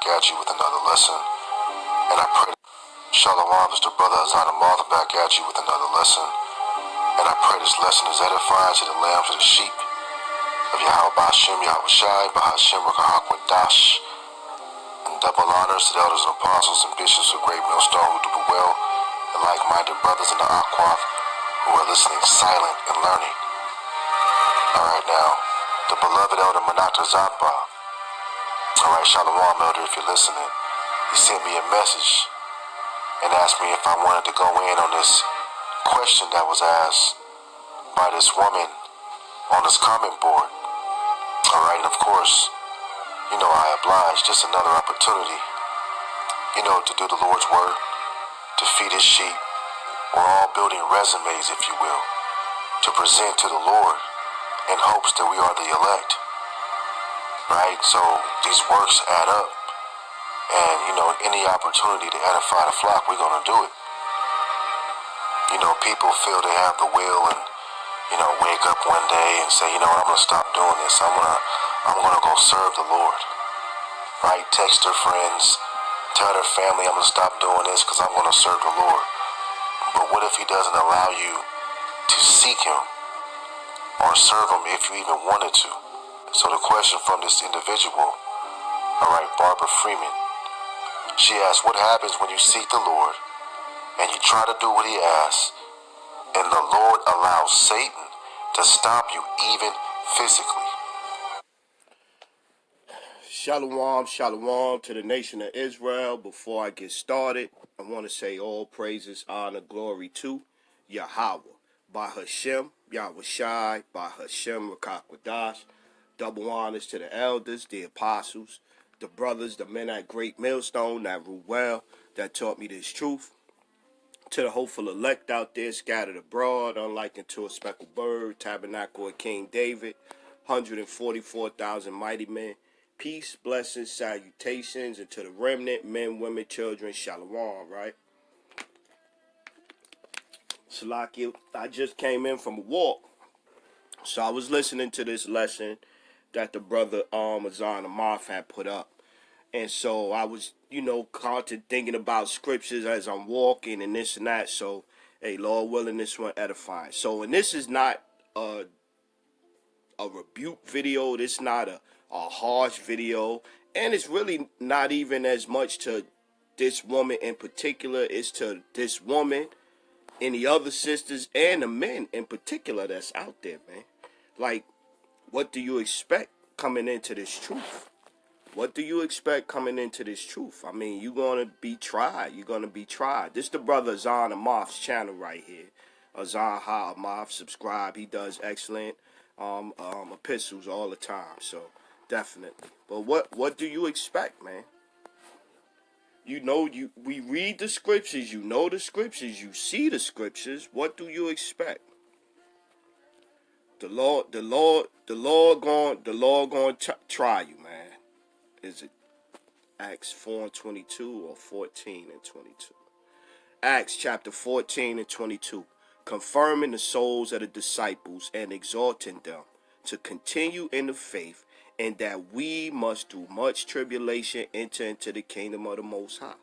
back at you with another lesson, and I pray. Shalom, is the brother Azana Martha back at you with another lesson, and I pray this lesson is edifying to the lambs and the sheep of Yahweh Ba'ashem, Yahweh Shai, Ba'ashem, Dash, and double honors to the elders and apostles and bishops of Great Millstone who do well, and like-minded brothers in the Aquath who are listening silent and learning. Alright now, the beloved elder Manata Zappa. Alright, Shalom elder, if you're listening. He sent me a message and asked me if I wanted to go in on this question that was asked by this woman on this comment board. Alright, and of course, you know I oblige. Just another opportunity, you know, to do the Lord's work, to feed his sheep. We're all building resumes, if you will, to present to the Lord in hopes that we are the elect. Right? So these works add up. And, you know, any opportunity to edify the flock, we're going to do it. You know, people feel they have the will and, you know, wake up one day and say, you know what, I'm going to stop doing this. I'm going to go serve the Lord. Right? Text their friends, tell their family, I'm going to stop doing this because I'm going to serve the Lord. But what if he doesn't allow you to seek him or serve him if you even wanted to? So the question from this individual, all right, Barbara Freeman, she asked, what happens when you seek the Lord and you try to do what he asks and the Lord allows Satan to stop you even physically? Shalom, shalom to the nation of Israel. Before I get started, I want to say all praises, honor, glory to Yahweh. By Hashem, Yahweh Shai, by Hashem, Dash. Double honors to the elders, the apostles, the brothers, the men at Great Millstone that rule well, that taught me this truth. To the hopeful elect out there scattered abroad, unlike unto a speckled bird, tabernacle of King David, 144,000 mighty men. Peace, blessings, salutations, and to the remnant, men, women, children, shalom, right? Salaki, I just came in from a walk, so I was listening to this lesson that the brother Azan Amarth had put up. And so I was, you know, constantly thinking about scriptures as I'm walking and this and that. So, hey, Lord willing, this one edifying. So, and this is not a rebuke video. This is not a harsh video. And it's really not even as much to this woman in particular. It's to this woman and the other sisters and the men in particular that's out there, man. Like, what do you expect coming into this truth? What do you expect coming into this truth? I mean, you're going to be tried. You're going to be tried. This is the brother Azan Amarth's channel right here. Azan Ha Amarth, subscribe. He does excellent epistles all the time. So, definitely. But what do you expect, man? You know, we read the scriptures. You know the scriptures. You see the scriptures. What do you expect? The Lord going to try you, man. Is it Acts 4:22 or 14:22? Acts chapter 14:22, confirming the souls of the disciples and exhorting them to continue in the faith, and that we must through much tribulation enter into the kingdom of the Most High.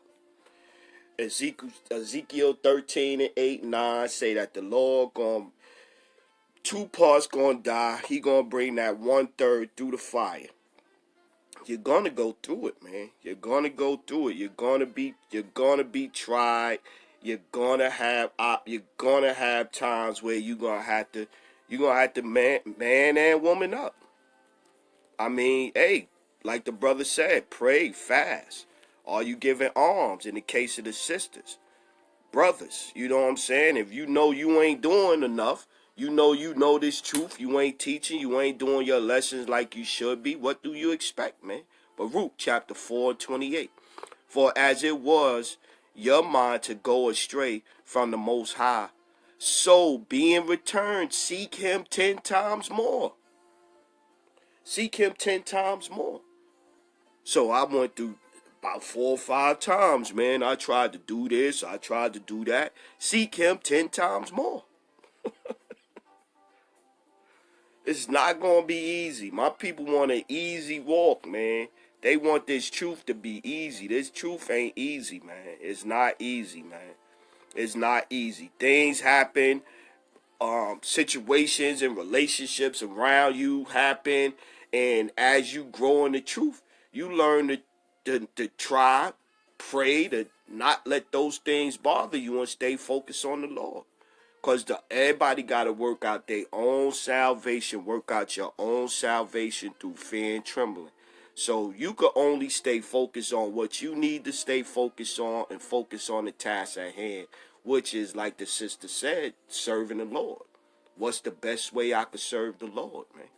Ezekiel 13:8-9 say that the Lord two parts gonna die. He gonna bring that 1/3 through the fire. You're gonna go through it, man. You're gonna go through it. You're gonna be tried. You're gonna have times where you're gonna have to man and woman up. I mean, hey, like the brother said, pray, fast. Are you giving alms in the case of the sisters? Brothers, you know what I'm saying? If you know you ain't doing enough, you know this truth, you ain't teaching, you ain't doing your lessons like you should be, what do you expect, man? Baruch chapter 4:28. For as it was your mind to go astray from the Most High, so being returned, seek him 10 times more. Seek him 10 times more. So I went through about 4 or 5 times, man. I tried to do this, I tried to do that. Seek him 10 times more. It's not going to be easy. My people want an easy walk, man. They want this truth to be easy. This truth ain't easy, man. It's not easy, man. It's not easy. Things happen, situations and relationships around you happen, and as you grow in the truth, you learn to try, pray, to not let those things bother you and stay focused on the Lord. Because everybody got to work out their own salvation, work out your own salvation through fear and trembling. So you can only stay focused on what you need to stay focused on and focus on the task at hand, which is, like the sister said, serving the Lord. What's the best way I could serve the Lord, man?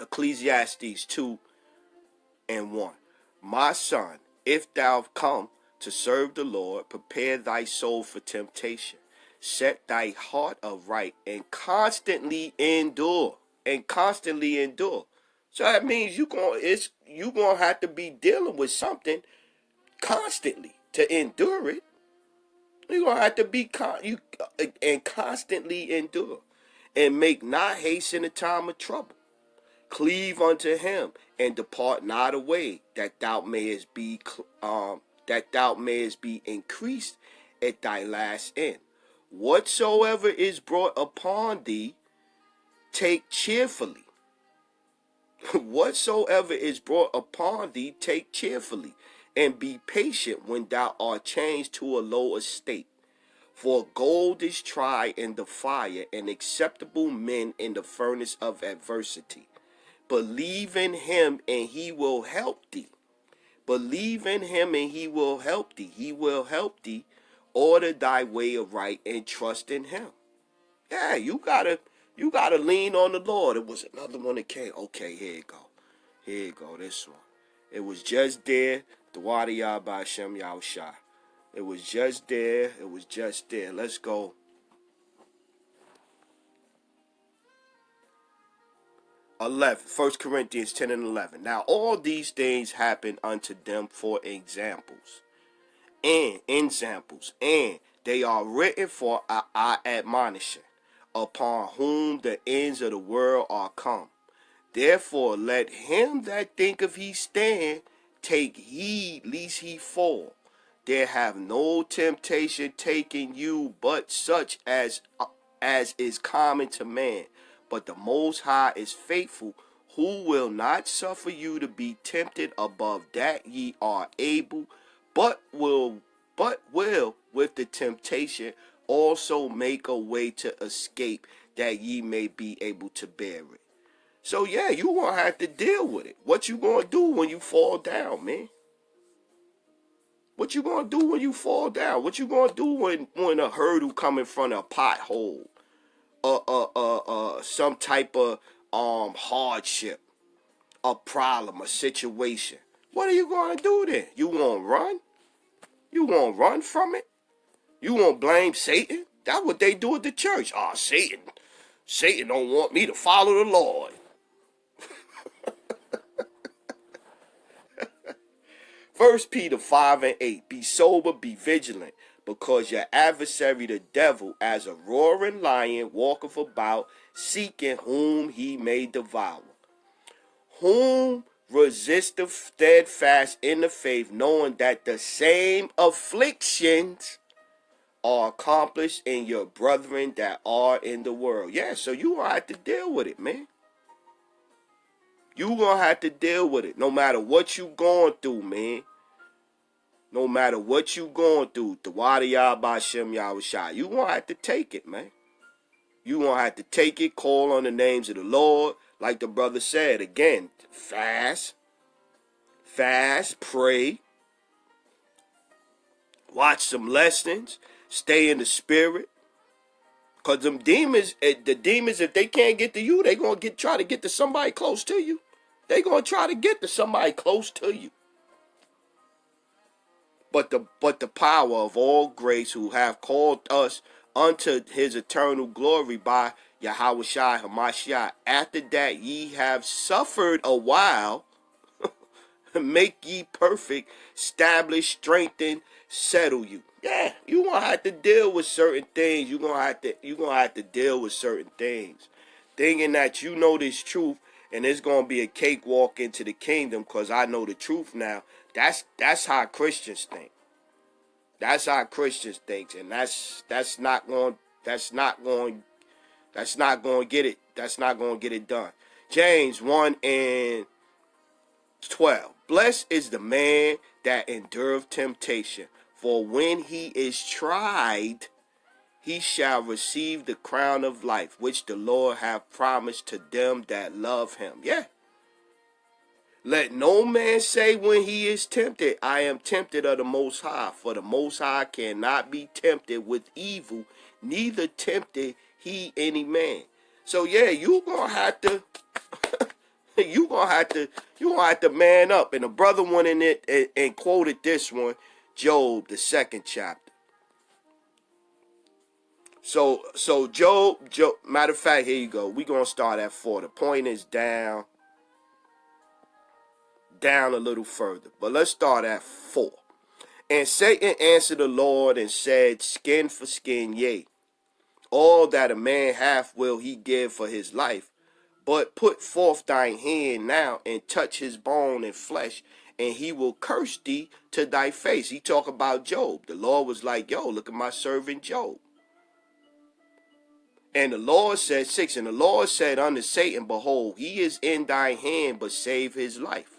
Ecclesiastes 2:1. My son, if thou come to serve the Lord, prepare thy soul for temptation. Set thy heart aright and constantly endure. And constantly endure. So that means you gonna have to be dealing with something constantly to endure it. You're gonna have to be and constantly endure, and make not haste in the time of trouble. Cleave unto him and depart not away, that thou mayest be increased at thy last end. Whatsoever is brought upon thee, take cheerfully. Whatsoever is brought upon thee, take cheerfully, and be patient when thou art changed to a low estate. For gold is tried in the fire, and acceptable men in the furnace of adversity. Believe in him, and he will help thee. Believe in him, and he will help thee. He will help thee. Order thy way aright and trust in him. Yeah, you gotta lean on the Lord. It was another one that came. Okay, here you go. Here you go, this one. It was just there. Dawadi by Hashem Yahushua. It was just there. It was just there. Let's go. 1 Corinthians 10:11. Now all these things happen unto them for examples. And they are written for our admonition, upon whom the ends of the world are come. Therefore let him that thinketh he stand take heed lest he fall. There have no temptation taken you but such as is common to man. But the Most High is faithful, who will not suffer you to be tempted above that ye are able, but will with the temptation also make a way to escape, that ye may be able to bear it. So yeah, you gonna have to deal with it. What you gonna do when you fall down, man? What you gonna do when you fall down? What you gonna do when a hurdle come in front of a pothole? Some type of hardship, a problem, a situation. What are you gonna do then? You gonna run? You gonna run from it? You gonna blame Satan? That's what they do at the church. Oh, Satan don't want me to follow the Lord. 1 Peter 5:8. Be sober, be vigilant, because your adversary the devil, as a roaring lion, walketh about, seeking whom he may devour. Whom resisteth steadfast in the faith, knowing that the same afflictions are accomplished in your brethren that are in the world. Yeah, so you gonna have to deal with it, man. You gonna have to deal with it, no matter what you going through, man. No matter what you going through, Dawadi by Shem Yahushua, you gonna have to take it, man. You gonna have to take it, call on the names of the Lord, like the brother said. Again, fast, pray, watch some lessons, stay in the spirit. Cause them demons, the demons, if they can't get to you, they gonna try to get to somebody close to you. They gonna try to get to somebody close to you. But the power of all grace, who have called us unto his eternal glory by Yahushua HaMashiach, after that ye have suffered a while, make ye perfect, establish, strengthen, settle you. Yeah, you gonna have to deal with certain things. You gonna have to deal with certain things. Thinking that you know this truth and it's gonna be a cakewalk into the kingdom because I know the truth now. That's how Christians think. That's how Christians think, and that's not going to get it. That's not going to get it done. James 1:12. Blessed is the man that endureth temptation, for when he is tried, he shall receive the crown of life, which the Lord hath promised to them that love him. Yeah. Let no man say when he is tempted, I am tempted of the Most High. For the Most High cannot be tempted with evil, neither tempted he any man. So yeah, you gonna have to, you gonna have to man up. And the brother went in it and quoted this one, Job, the 2nd chapter. So Job, matter of fact, here you go. We gonna start at 4. The point is down a little further, but let's start at 4. And Satan answered the Lord and said, skin for skin, yea, all that a man hath will he give for his life. But put forth thine hand now and touch his bone and flesh, and he will curse thee to thy face. He talk about Job. The Lord was like, yo, look at my servant Job. And the Lord said, 6, and the Lord said unto Satan, behold, he is in thy hand, but save his life.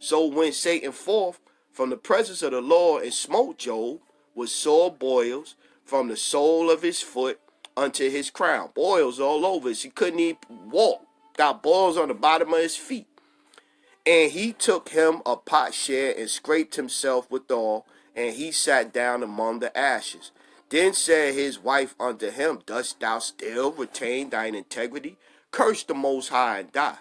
So went Satan forth from the presence of the Lord and smote Job with sore boils from the sole of his foot unto his crown. Boils all over. He couldn't even walk. Got boils on the bottom of his feet. And he took him a potsherd and scraped himself withal, and he sat down among the ashes. Then said his wife unto him, dost thou still retain thine integrity? Curse the Most High and die.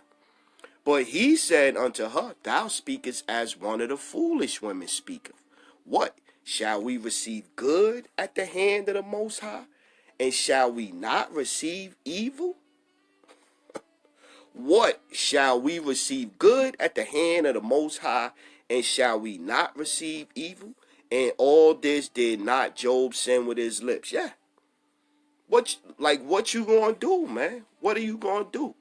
But he said unto her, thou speakest as one of the foolish women speaketh. What? Shall we receive good at the hand of the Most High? And shall we not receive evil? What? Shall we receive good at the hand of the Most High? And shall we not receive evil? And all this did not Job sin with his lips. Yeah. What you gonna do, man? What are you gonna do?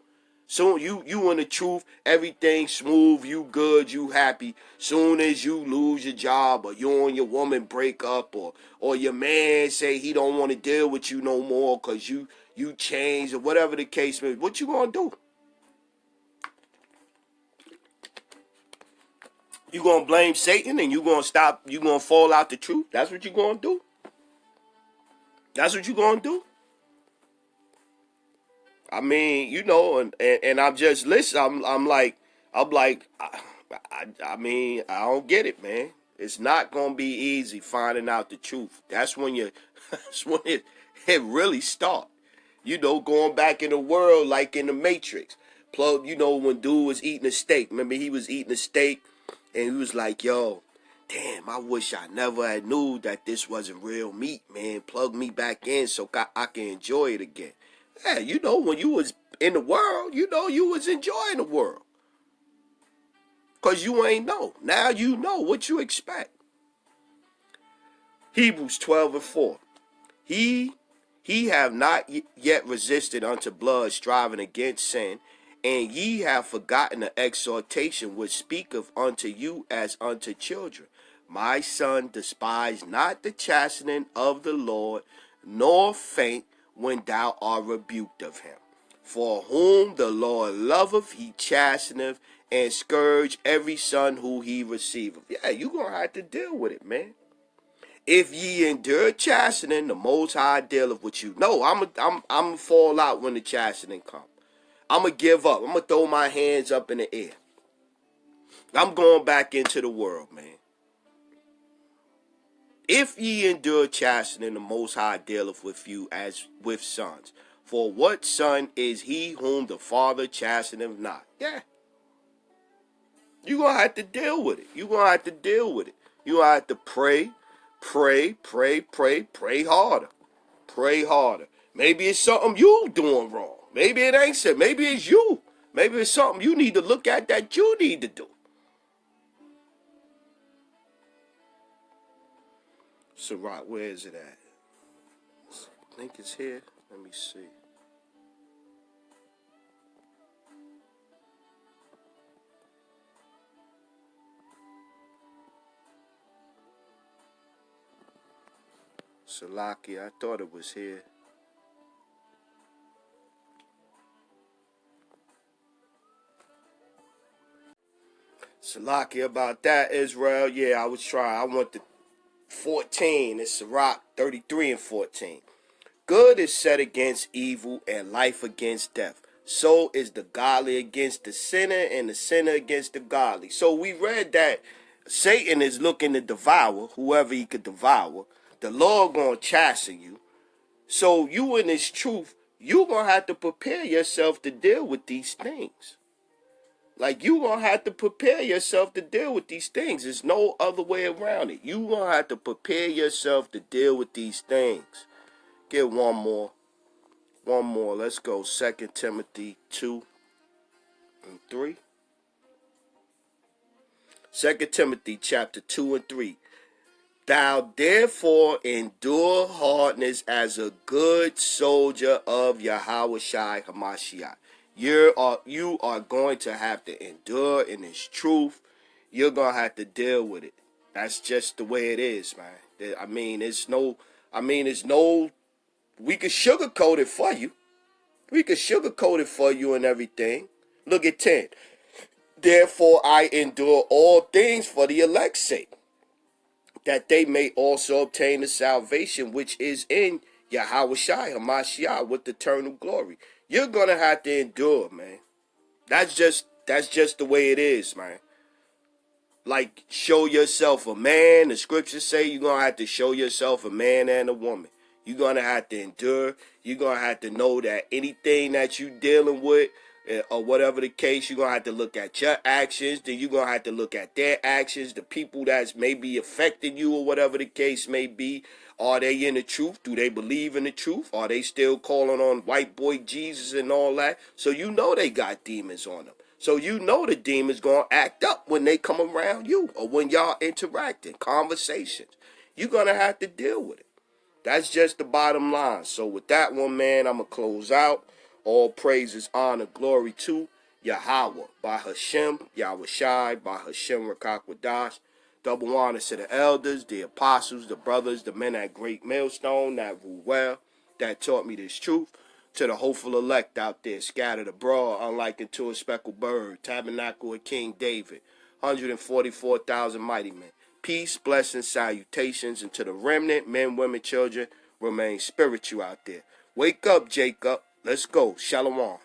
Soon you in the truth, everything smooth, you good, you happy. Soon as you lose your job, or you and your woman break up, or your man say he don't want to deal with you no more because you changed, or whatever the case may be, what you gonna do? You gonna blame Satan and you gonna fall out the truth? That's what you gonna do? That's what you gonna do? I mean, and I'm just listening. I'm like, I mean, I don't get it, man. It's not gonna be easy finding out the truth. That's when that's when it really start. Going back in the world like in the Matrix. Plug, when dude was eating a steak. Remember, he was eating a steak, and he was like, "Yo, damn, I wish I never had knew that this wasn't real meat, man. Plug me back in so I can enjoy it again." Yeah, when you was in the world, you was enjoying the world. Because you ain't know. Now you know what you expect. Hebrews 12:4. He have not yet resisted unto blood, striving against sin, and ye have forgotten the exhortation which speaketh unto you as unto children. My son, despise not the chastening of the Lord, nor faint when thou art rebuked of him. For whom the Lord loveth, he chasteneth, and scourge every son who he receiveth. Yeah, you gonna have to deal with it, man. If ye endure chastening, the Most High dealeth with you. No, I'm fall out when the chastening come. I'm gonna give up. I'm gonna throw my hands up in the air. I'm going back into the world, man. If ye endure chastening, the Most High dealeth with you as with sons. For what son is he whom the Father chasteneth not? Yeah. You're going to have to deal with it. You're going to have to deal with it. You're going to have to pray harder. Pray harder. Maybe it's something you doing wrong. Maybe it ain't so. Maybe it's you. Maybe it's something you need to look at that you need to do. Sirach, where is it at? I think it's here. Let me see. Salakia, I thought it was here. Salakia about that, Israel. Yeah, I was trying. I went to 14. It's Sirach 33 and 14. Good is set against evil and life against death. So is the godly against the sinner and the sinner against the godly. So we read that Satan is looking to devour whoever he could devour. The Lord gonna chasten you. So you in this truth, you gonna have to prepare yourself to deal with these things. Like you gonna have to prepare yourself to deal with these things. There's no other way around it. You gonna have to prepare yourself to deal with these things. Get one more. One more. Let's go. 2 Timothy 2 and 3. 2 Timothy chapter 2 and 3. Thou therefore endure hardness as a good soldier of Yahushua Hamashiach. You are going to have to endure in this truth. You're going to have to deal with it. That's just the way it is, man. I mean, it's no, we could sugarcoat it for you. We could sugarcoat it for you and everything. Look at 10. Therefore I endure all things for the elect's sake, that they may also obtain the salvation which is in Yahushua Hamashiach with eternal glory. You're gonna have to endure, man. That's just the way it is, man. Like, show yourself a man. The scriptures say you're gonna have to show yourself a man and a woman. You're gonna have to endure. You're gonna have to know that anything that you're dealing with, or whatever the case, you're gonna have to look at your actions. Then you're gonna have to look at their actions. The people that's maybe affecting you, or whatever the case may be. Are they in the truth? Do they believe in the truth? Are they still calling on white boy Jesus and all that? So you know they got demons on them. So you know the demons gonna act up when they come around you, or when y'all interacting, conversations. You're gonna have to deal with it. That's just the bottom line. So with that one, man, I'm going to close out. All praises, honor, glory to Yahweh, by Hashem, Yahushai, by Hashem Rakakwadash. Double honor to the elders, the apostles, the brothers, the men at Great Millstone that rule well, that taught me this truth. To the hopeful elect out there, scattered abroad, unlike unto a speckled bird, tabernacle of King David, 144,000 mighty men. Peace, blessings, salutations, and to the remnant, men, women, children, remain spiritual out there. Wake up, Jacob. Let's go. Shalom.